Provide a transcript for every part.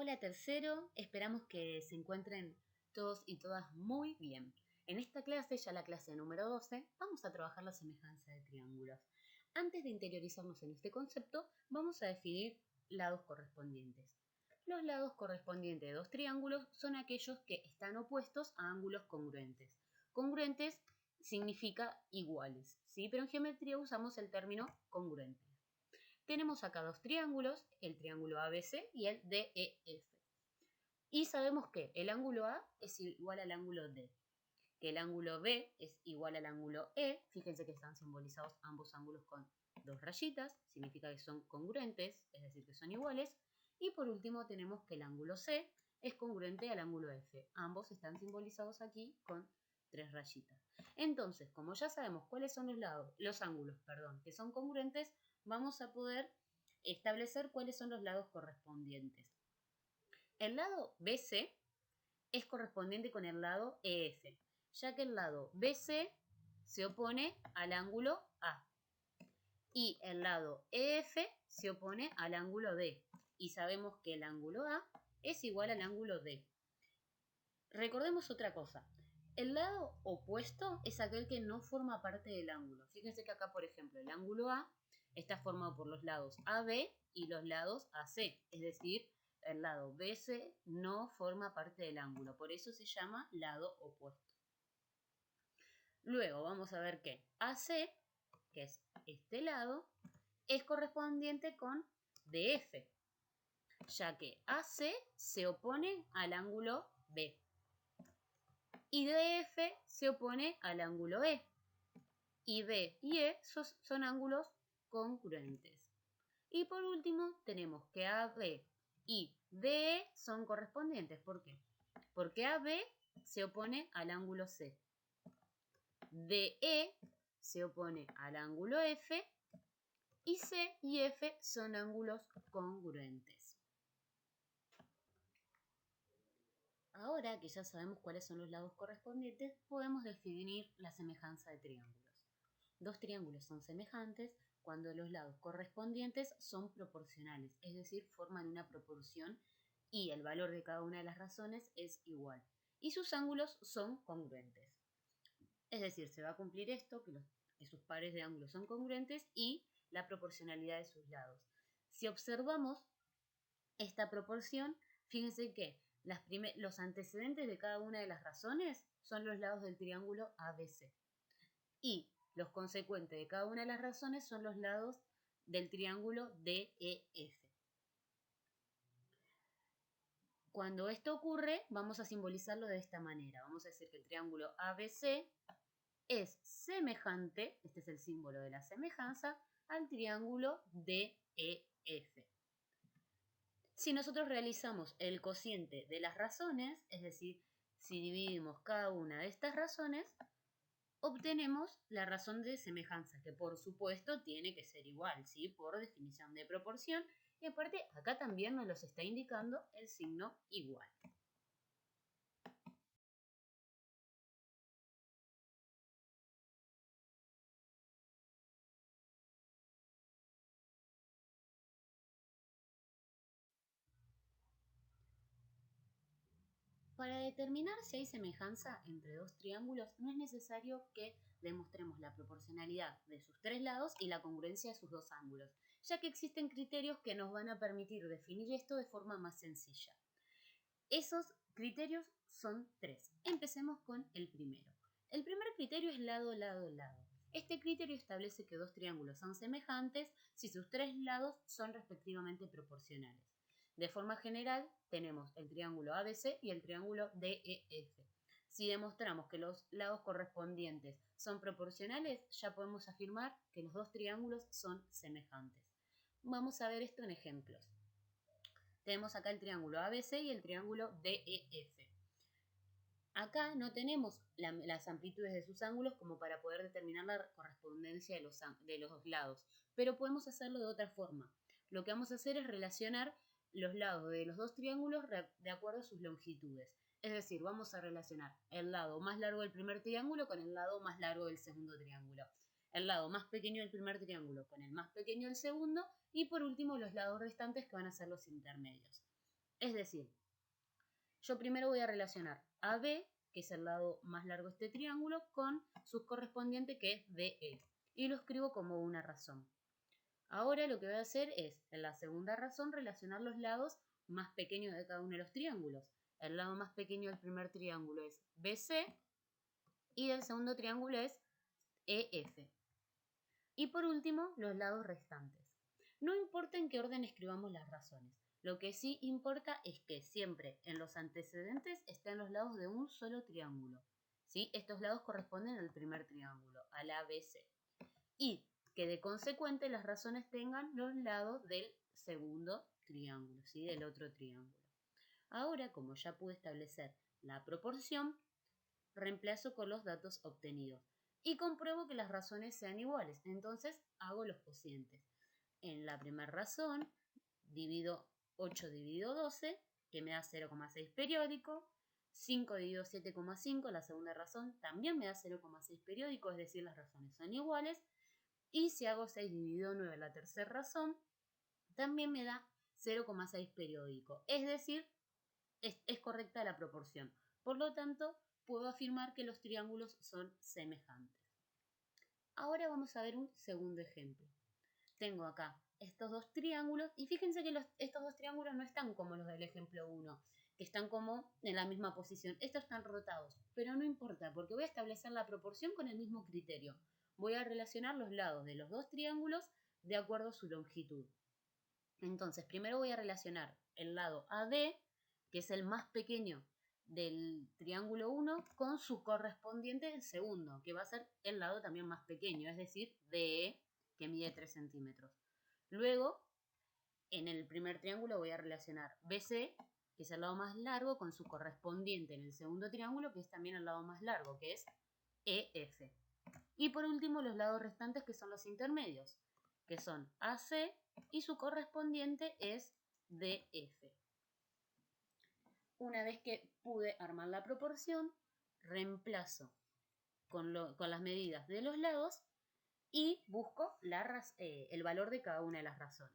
Hola tercero, esperamos que se encuentren todos y todas muy bien. En esta clase, ya la clase número 12, vamos a trabajar la semejanza de triángulos. Antes de interiorizarnos en este concepto, vamos a definir lados correspondientes. Los lados correspondientes de dos triángulos son aquellos que están opuestos a ángulos congruentes. Congruentes significa iguales, ¿sí? Pero en geometría usamos el término congruente. Tenemos acá dos triángulos, el triángulo ABC y el DEF. Y sabemos que el ángulo A es igual al ángulo D, que el ángulo B es igual al ángulo E. Fíjense que están simbolizados ambos ángulos con dos rayitas, significa que son congruentes, es decir, que son iguales. Y por último tenemos que el ángulo C es congruente al ángulo F. Ambos están simbolizados aquí con tres rayitas. Entonces, como ya sabemos cuáles son los ángulos que son congruentes, vamos a poder establecer cuáles son los lados correspondientes. El lado BC es correspondiente con el lado EF, ya que el lado BC se opone al ángulo A y el lado EF se opone al ángulo D, y sabemos que el ángulo A es igual al ángulo D. Recordemos otra cosa. El lado opuesto es aquel que no forma parte del ángulo. Fíjense que acá, por ejemplo, el ángulo A está formado por los lados AB y los lados AC. Es decir, el lado BC no forma parte del ángulo. Por eso se llama lado opuesto. Luego vamos a ver que AC, que es este lado, es correspondiente con DF, ya que AC se opone al ángulo B. Y DF se opone al ángulo E. Y B y E son ángulos congruentes. Y por último tenemos que AB y DE son correspondientes. ¿Por qué? Porque AB se opone al ángulo C. DE se opone al ángulo F. Y C y F son ángulos congruentes. Ahora que ya sabemos cuáles son los lados correspondientes, podemos definir la semejanza de triángulos. Dos triángulos son semejantes cuando los lados correspondientes son proporcionales, es decir, forman una proporción y el valor de cada una de las razones es igual. Y sus ángulos son congruentes. Es decir, se va a cumplir esto, que sus pares de ángulos son congruentes y la proporcionalidad de sus lados. Si observamos esta proporción, fíjense que los antecedentes de cada una de las razones son los lados del triángulo ABC. Y los consecuentes de cada una de las razones son los lados del triángulo DEF. Cuando esto ocurre, vamos a simbolizarlo de esta manera. Vamos a decir que el triángulo ABC es semejante, este es el símbolo de la semejanza, al triángulo DEF. Si nosotros realizamos el cociente de las razones, es decir, si dividimos cada una de estas razones, obtenemos la razón de semejanza, que por supuesto tiene que ser igual, ¿sí? Por definición de proporción. Y aparte, acá también nos los está indicando el signo igual. Para determinar si hay semejanza entre dos triángulos, no es necesario que demostremos la proporcionalidad de sus tres lados y la congruencia de sus dos ángulos, ya que existen criterios que nos van a permitir definir esto de forma más sencilla. Esos criterios son tres. Empecemos con el primero. El primer criterio es lado, lado, lado. Este criterio establece que dos triángulos son semejantes si sus tres lados son respectivamente proporcionales. De forma general, tenemos el triángulo ABC y el triángulo DEF. Si demostramos que los lados correspondientes son proporcionales, ya podemos afirmar que los dos triángulos son semejantes. Vamos a ver esto en ejemplos. Tenemos acá el triángulo ABC y el triángulo DEF. Acá no tenemos las amplitudes de sus ángulos como para poder determinar la correspondencia de los dos lados, pero podemos hacerlo de otra forma. Lo que vamos a hacer es relacionar los lados de los dos triángulos de acuerdo a sus longitudes. Es decir, vamos a relacionar el lado más largo del primer triángulo con el lado más largo del segundo triángulo. El lado más pequeño del primer triángulo con el más pequeño del segundo y por último los lados restantes que van a ser los intermedios. Es decir, yo primero voy a relacionar AB, que es el lado más largo de este triángulo, con su correspondiente, que es DE, y lo escribo como una razón. Ahora lo que voy a hacer es, en la segunda razón, relacionar los lados más pequeños de cada uno de los triángulos. El lado más pequeño del primer triángulo es BC y del segundo triángulo es EF. Y por último, los lados restantes. No importa en qué orden escribamos las razones. Lo que sí importa es que siempre en los antecedentes estén los lados de un solo triángulo. ¿Sí? Estos lados corresponden al primer triángulo, al ABC. Y que de consecuente las razones tengan los lados del segundo triángulo, ¿sí? Del otro triángulo. Ahora, como ya pude establecer la proporción, reemplazo con los datos obtenidos y compruebo que las razones sean iguales. Entonces hago los cocientes. En la primera razón divido 8 dividido 12, que me da 0,6 periódico. 5 dividido 7,5, la segunda razón, también me da 0,6 periódico, es decir, las razones son iguales. Y si hago 6 dividido 9, la tercera razón, también me da 0,6 periódico. Es decir, es correcta la proporción. Por lo tanto, puedo afirmar que los triángulos son semejantes. Ahora vamos a ver un segundo ejemplo. Tengo acá estos dos triángulos y fíjense que estos dos triángulos no están como los del ejemplo 1, que están como en la misma posición. Estos están rotados, pero no importa porque voy a establecer la proporción con el mismo criterio. Voy a relacionar los lados de los dos triángulos de acuerdo a su longitud. Entonces, primero voy a relacionar el lado AD, que es el más pequeño del triángulo 1, con su correspondiente el segundo, que va a ser el lado también más pequeño, es decir, DE, que mide 3 centímetros. Luego, en el primer triángulo voy a relacionar BC, que es el lado más largo, con su correspondiente en el segundo triángulo, que es también el lado más largo, que es EF. Y por último, los lados restantes, que son los intermedios, que son AC y su correspondiente es DF. Una vez que pude armar la proporción, reemplazo con las medidas de los lados y busco el valor de cada una de las razones.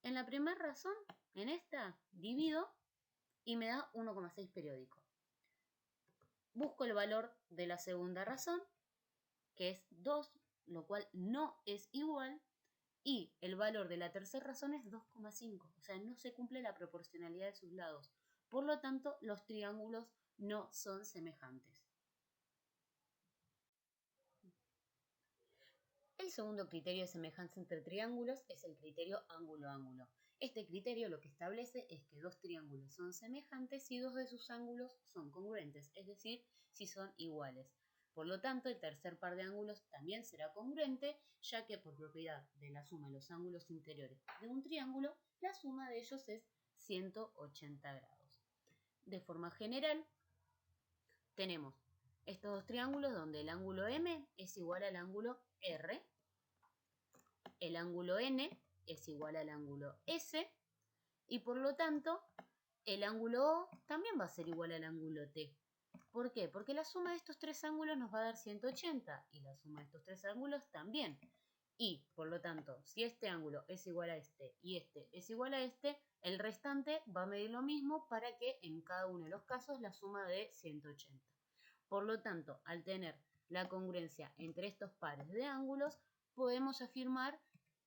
En la primera razón, en esta, divido y me da 1,6 periódico. Busco el valor de la segunda razón, que es 2, lo cual no es igual, y el valor de la tercera razón es 2,5, o sea, no se cumple la proporcionalidad de sus lados. Por lo tanto, los triángulos no son semejantes. El segundo criterio de semejanza entre triángulos es el criterio ángulo-ángulo. Este criterio lo que establece es que dos triángulos son semejantes si dos de sus ángulos son congruentes, es decir, si son iguales. Por lo tanto, el tercer par de ángulos también será congruente, ya que por propiedad de la suma de los ángulos interiores de un triángulo, la suma de ellos es 180 grados. De forma general, tenemos estos dos triángulos donde el ángulo M es igual al ángulo R, el ángulo N es igual al ángulo S y por lo tanto el ángulo O también va a ser igual al ángulo T. ¿Por qué? Porque la suma de estos tres ángulos nos va a dar 180 y la suma de estos tres ángulos también. Y, por lo tanto, si este ángulo es igual a este y este es igual a este, el restante va a medir lo mismo para que en cada uno de los casos la suma de 180. Por lo tanto, al tener la congruencia entre estos pares de ángulos, podemos afirmar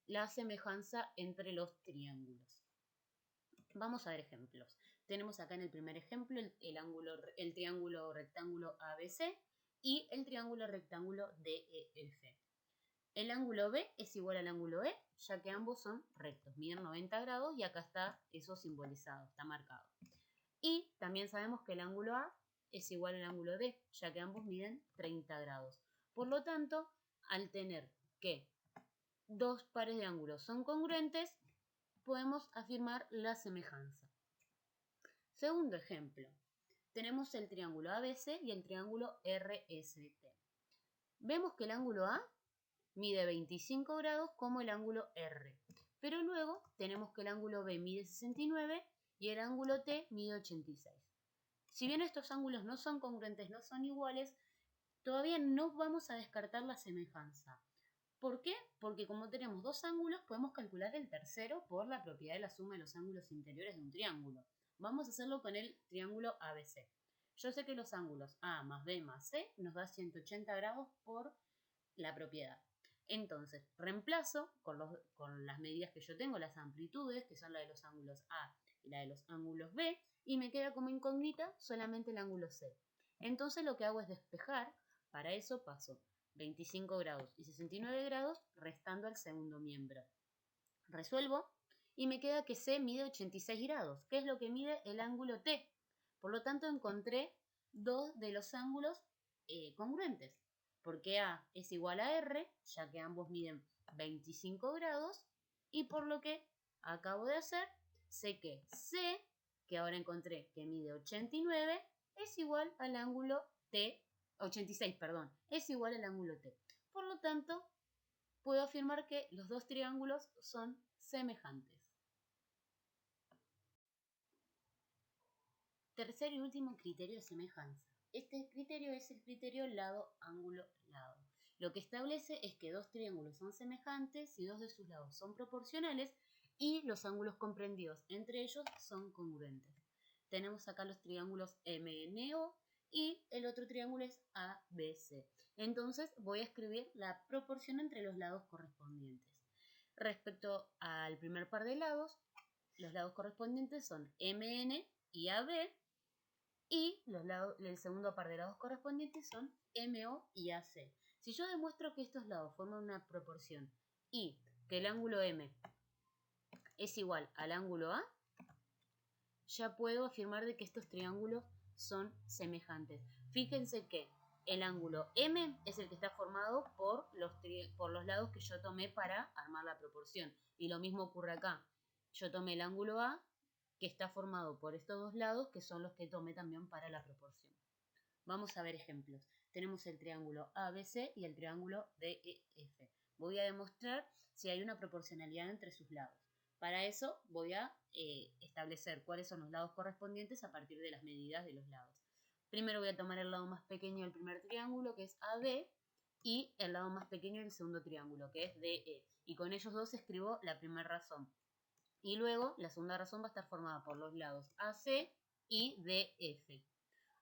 la semejanza entre los triángulos. Vamos a ver ejemplos. Tenemos acá en el primer ejemplo el triángulo rectángulo ABC y el triángulo rectángulo DEF. El ángulo B es igual al ángulo E, ya que ambos son rectos, miden 90 grados y acá está eso simbolizado, está marcado. Y también sabemos que el ángulo A es igual al ángulo D, ya que ambos miden 30 grados. Por lo tanto, al tener que dos pares de ángulos son congruentes, podemos afirmar la semejanza. Segundo ejemplo, tenemos el triángulo ABC y el triángulo RST. Vemos que el ángulo A mide 25 grados como el ángulo R, pero luego tenemos que el ángulo B mide 69 y el ángulo T mide 86. Si bien estos ángulos no son congruentes, no son iguales, todavía no vamos a descartar la semejanza. ¿Por qué? Porque como tenemos dos ángulos, podemos calcular el tercero por la propiedad de la suma de los ángulos interiores de un triángulo. Vamos a hacerlo con el triángulo ABC. Yo sé que los ángulos A más B más C nos da 180 grados por la propiedad. Entonces, reemplazo con las medidas que yo tengo, las amplitudes, que son la de los ángulos A y la de los ángulos B, y me queda como incógnita solamente el ángulo C. Entonces lo que hago es despejar, para eso paso 25 grados y 69 grados restando el segundo miembro. Resuelvo y me queda que C mide 86 grados, que es lo que mide el ángulo T. Por lo tanto, encontré dos de los ángulos congruentes, porque A es igual a R, ya que ambos miden 25 grados, y por lo que acabo de hacer, sé que C, que ahora encontré que mide 89, es igual al ángulo T, 86, perdón, es igual al ángulo T. Por lo tanto, puedo afirmar que los dos triángulos son semejantes. Tercer y último criterio de semejanza. Este criterio es el criterio lado-ángulo-lado. Lo que establece es que dos triángulos son semejantes si dos de sus lados son proporcionales y los ángulos comprendidos entre ellos son congruentes. Tenemos acá los triángulos MNO y el otro triángulo es ABC. Entonces voy a escribir la proporción entre los lados correspondientes. Respecto al primer par de lados, los lados correspondientes son MN y AB, y el segundo par de lados correspondientes son MO y AC. Si yo demuestro que estos lados forman una proporción y que el ángulo M es igual al ángulo A, ya puedo afirmar de que estos triángulos son semejantes. Fíjense que el ángulo M es el que está formado por los lados que yo tomé para armar la proporción. Y lo mismo ocurre acá. Yo tomé el ángulo A, que está formado por estos dos lados, que son los que tomé también para la proporción. Vamos a ver ejemplos. Tenemos el triángulo ABC y el triángulo DEF. Voy a demostrar si hay una proporcionalidad entre sus lados. Para eso voy a establecer cuáles son los lados correspondientes a partir de las medidas de los lados. Primero voy a tomar el lado más pequeño del primer triángulo, que es AB, y el lado más pequeño del segundo triángulo, que es DE. Y con ellos dos escribo la primera razón. Y luego la segunda razón va a estar formada por los lados AC y DF.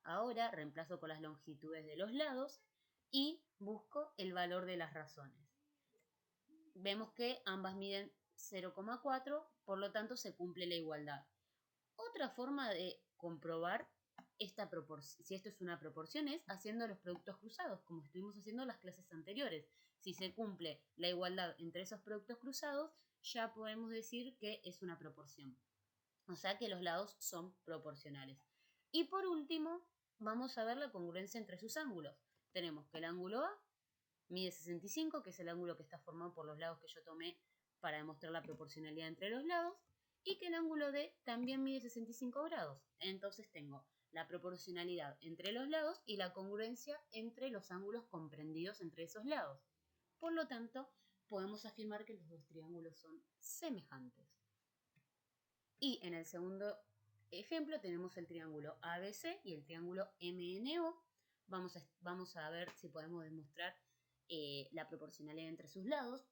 Ahora reemplazo con las longitudes de los lados y busco el valor de las razones. Vemos que ambas miden 0,4, por lo tanto se cumple la igualdad. Otra forma de comprobar si esto es una proporción es haciendo los productos cruzados, como estuvimos haciendo en las clases anteriores. Si se cumple la igualdad entre esos productos cruzados, ya podemos decir que es una proporción. O sea que los lados son proporcionales. Y por último, vamos a ver la congruencia entre sus ángulos. Tenemos que el ángulo A mide 65, que es el ángulo que está formado por los lados que yo tomé para demostrar la proporcionalidad entre los lados, y que el ángulo D también mide 65 grados. Entonces tengo la proporcionalidad entre los lados y la congruencia entre los ángulos comprendidos entre esos lados. Por lo tanto, podemos afirmar que los dos triángulos son semejantes. Y en el segundo ejemplo tenemos el triángulo ABC y el triángulo MNO. Vamos a ver si podemos demostrar la proporcionalidad entre sus lados.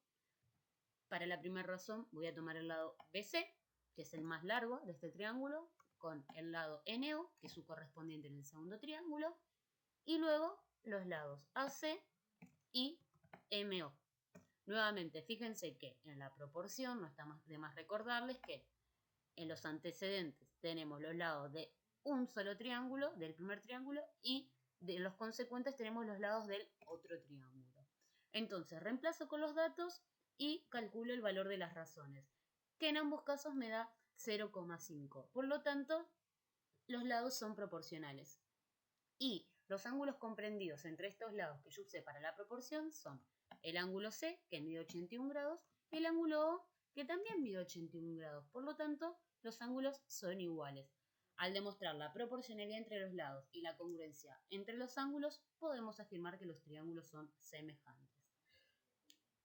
Para la primera razón voy a tomar el lado BC, que es el más largo de este triángulo, con el lado NO, que es su correspondiente en el segundo triángulo, y luego los lados AC y MO. Nuevamente, fíjense que en la proporción, no está de más recordarles que en los antecedentes tenemos los lados de un solo triángulo, del primer triángulo, y de los consecuentes tenemos los lados del otro triángulo. Entonces, reemplazo con los datos y calculo el valor de las razones, que en ambos casos me da 0,5. Por lo tanto, los lados son proporcionales. Y los ángulos comprendidos entre estos lados que yo usé para la proporción son el ángulo C, que mide 81 grados, y el ángulo O, que también mide 81 grados. Por lo tanto, los ángulos son iguales. Al demostrar la proporcionalidad entre los lados y la congruencia entre los ángulos, podemos afirmar que los triángulos son semejantes.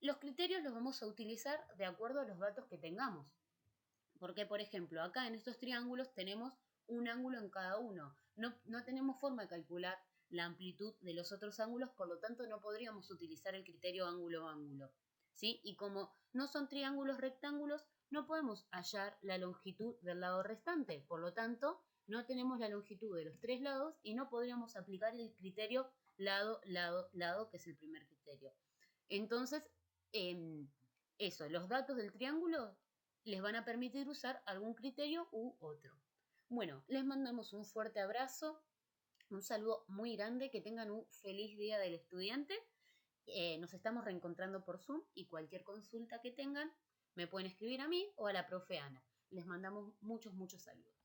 Los criterios los vamos a utilizar de acuerdo a los datos que tengamos. Porque, por ejemplo, acá en estos triángulos tenemos un ángulo en cada uno. No tenemos forma de calcular la amplitud de los otros ángulos, por lo tanto no podríamos utilizar el criterio ángulo-ángulo. ¿sí? Y como no son triángulos rectángulos, no podemos hallar la longitud del lado restante. Por lo tanto, no tenemos la longitud de los tres lados y no podríamos aplicar el criterio lado, lado, lado, que es el primer criterio. Entonces, eso, los datos del triángulo les van a permitir usar algún criterio u otro. Bueno, les mandamos un fuerte abrazo, un saludo muy grande, que tengan un feliz día del estudiante. Nos estamos reencontrando por Zoom y cualquier consulta que tengan me pueden escribir a mí o a la profe Ana. Les mandamos muchos, muchos saludos.